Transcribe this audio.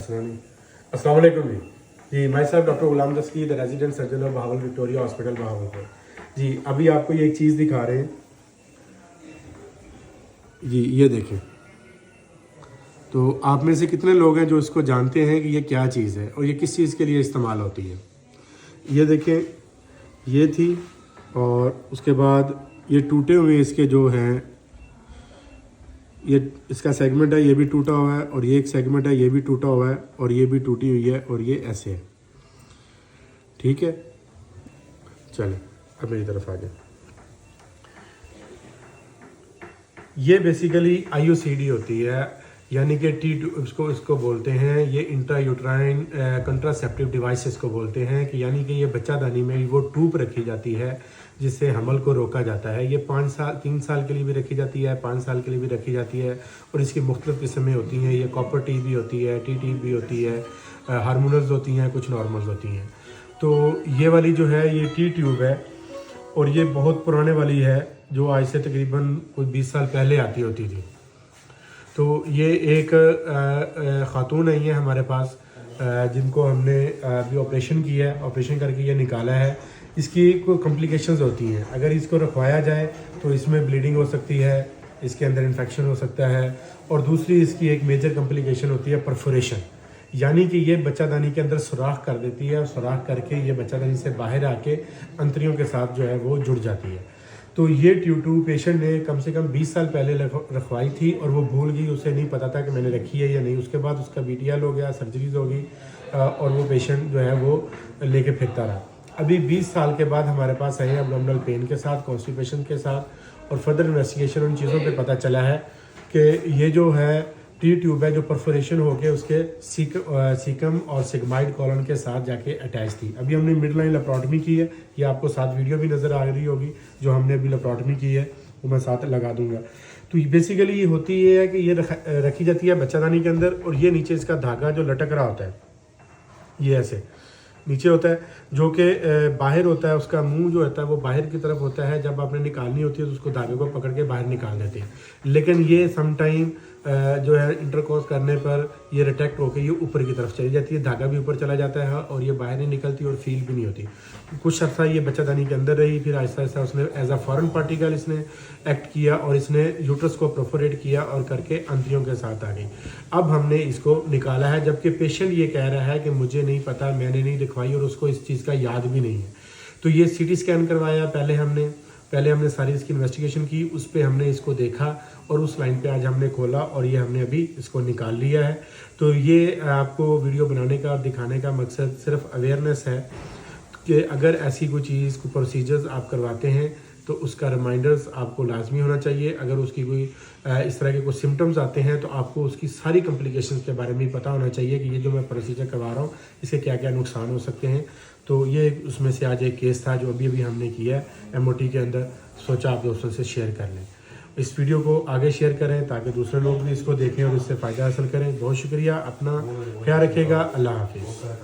सुना नहीं। अस्सलाम वालेकुम जी, माई साहब doctor Ghulam Dastagir, the resident surgeon of Bahawal Victoria hospital Bahawalpur ji. अभी आपको ये एक चीज़ दिखा रहे हैं जी, ये देखें। तो आप में से कितने लोग हैं जो इसको जानते हैं कि ये क्या चीज़ है और ये किस चीज़ के लिए इस्तेमाल होती है। ये देखें, ये थी और उसके बाद ये टूटे हुए इसके जो हैं, ये इसका सेगमेंट है, ये भी टूटा हुआ है, और ये एक सेगमेंट है, ये भी टूटा हुआ है, और ये भी टूटी हुई है, और ये ऐसे है। ठीक है, चलें अब मेरी तरफ आ जाए। ये बेसिकली IUCD होती है, यानी कि इसको बोलते हैं, ये इंट्रा यूट्राइन कंट्रासेप्टिव डिवाइस इसको बोलते हैं कि यानी कि ये बच्चादानी में वो ट्यूब रखी जाती है जिससे हमल को रोका जाता है। ये 3 साल के लिए भी रखी जाती है, 5 साल के लिए भी रखी जाती है, और इसकी मुख्तलिफ किस्में होती हैं। ये कॉपर टी भी होती है, टी भी होती है, हार्मोनल्स होती हैं, कुछ नॉर्मल्स होती हैं। तो ये वाली जो है ये टी ट्यूब है, और ये बहुत पुराने वाली है जो आज से तकरीबन कोई 20 साल पहले आती होती थी। तो ये एक ख़ातून आई है हमारे पास, जिनको हमने अभी ऑपरेशन किया है, ऑपरेशन करके ये निकाला है। इसकी कोई कॉम्प्लिकेशंस होती हैं, अगर इसको रखवाया जाए तो इसमें ब्लीडिंग हो सकती है, इसके अंदर इन्फेक्शन हो सकता है, और दूसरी इसकी एक मेजर कॉम्प्लिकेशन होती है परफोरेशन, यानी कि ये बच्चादानी के अंदर सुराख कर देती है, और सुराख करके ये बच्चादानी से बाहर आके अंतरियों के साथ जो है वो जुड़ जाती है। तो ये ट्यूब पेशेंट ने कम से कम 20 साल पहले रखवाई थी, और वो भूल गई, उसे नहीं पता था कि मैंने रखी है या नहीं। उसके बाद उसका BTL हो गया, सर्जरीज हो गई, और वो पेशेंट जो है वो लेके फिरता रहा। अभी 20 साल के बाद हमारे पास आए हैं एब्डोमिनल पेन के साथ, कॉन्स्टिपेशन के साथ, और फर्दर इन्वेस्टिगेशन उन चीज़ों पे पता चला है कि ये जो है टी ट्यूब है जो परफोरेशन होकर उसके सीकम और सिग्माइड कॉलन के साथ जाके अटैच थी। अभी हमने मिड लाइन लेप्रोटमी की है, ये आपको साथ वीडियो भी नज़र आ रही होगी जो हमने अभी लेप्रोटमी की है, वो मैं साथ लगा दूंगा। तो बेसिकली ये होती है कि ये रखी जाती है बच्चादानी के अंदर, और ये नीचे इसका धागा जो लटक रहा होता है, ये ऐसे नीचे होता है, जो कि बाहर होता है, उसका मुंह जो होता है वो बाहर की तरफ होता है। जब आपने निकालनी होती है तो उसको धागे को पकड़ के बाहर निकाल देते हैं, लेकिन ये समटाइम जो है इंटरकोर्स करने पर ये रिटेक्ट होकर ये ऊपर की तरफ चली जाती है, धागा भी ऊपर चला जाता है, और ये बाहर नहीं निकलती और फील भी नहीं होती। कुछ अर्सा ये बच्चादानी के अंदर रही, फिर आहिस्ता आहिस्ता उसने एज अ फॉरेन पार्टिकल इसने एक्ट किया, और इसने यूट्रस को परफोरेट किया और करके अंतरियों के साथ आ गई। अब हमने इसको निकाला है, जबकि पेशेंट ये कह रहा है कि मुझे नहीं पता, मैंने नहीं दिखवाई, और उसको इस चीज़ का याद भी नहीं है। तो ये CT स्कैन करवाया पहले हमने सारी इसकी इन्वेस्टिगेशन की, उस पर हमने इसको देखा, और उस लाइन पे आज हमने खोला, और ये हमने अभी इसको निकाल लिया है। तो ये आपको वीडियो बनाने का और दिखाने का मकसद सिर्फ अवेयरनेस है कि अगर ऐसी कोई चीज़, कोई प्रोसीजर्स आप करवाते हैं तो उसका रिमाइंडर्स आपको लाजमी होना चाहिए। अगर उसकी कोई इस तरह के कुछ सिम्टम्स आते हैं तो आपको उसकी सारी कॉम्प्लिकेशंस के बारे में पता होना चाहिए कि ये जो मैं प्रोसीजर करवा रहा हूँ इसके क्या क्या नुकसान हो सकते हैं। तो ये उसमें से आज एक केस था जो अभी हमने किया है MOT के अंदर, सोचा आप दोस्तों से शेयर कर लें। इस वीडियो को आगे शेयर करें ताकि दूसरे लोग भी इसको देखें और इससे फ़ायदा हासिल करें। बहुत शुक्रिया, अपना ख्याल रखिएगा, अल्लाह हाफिज़।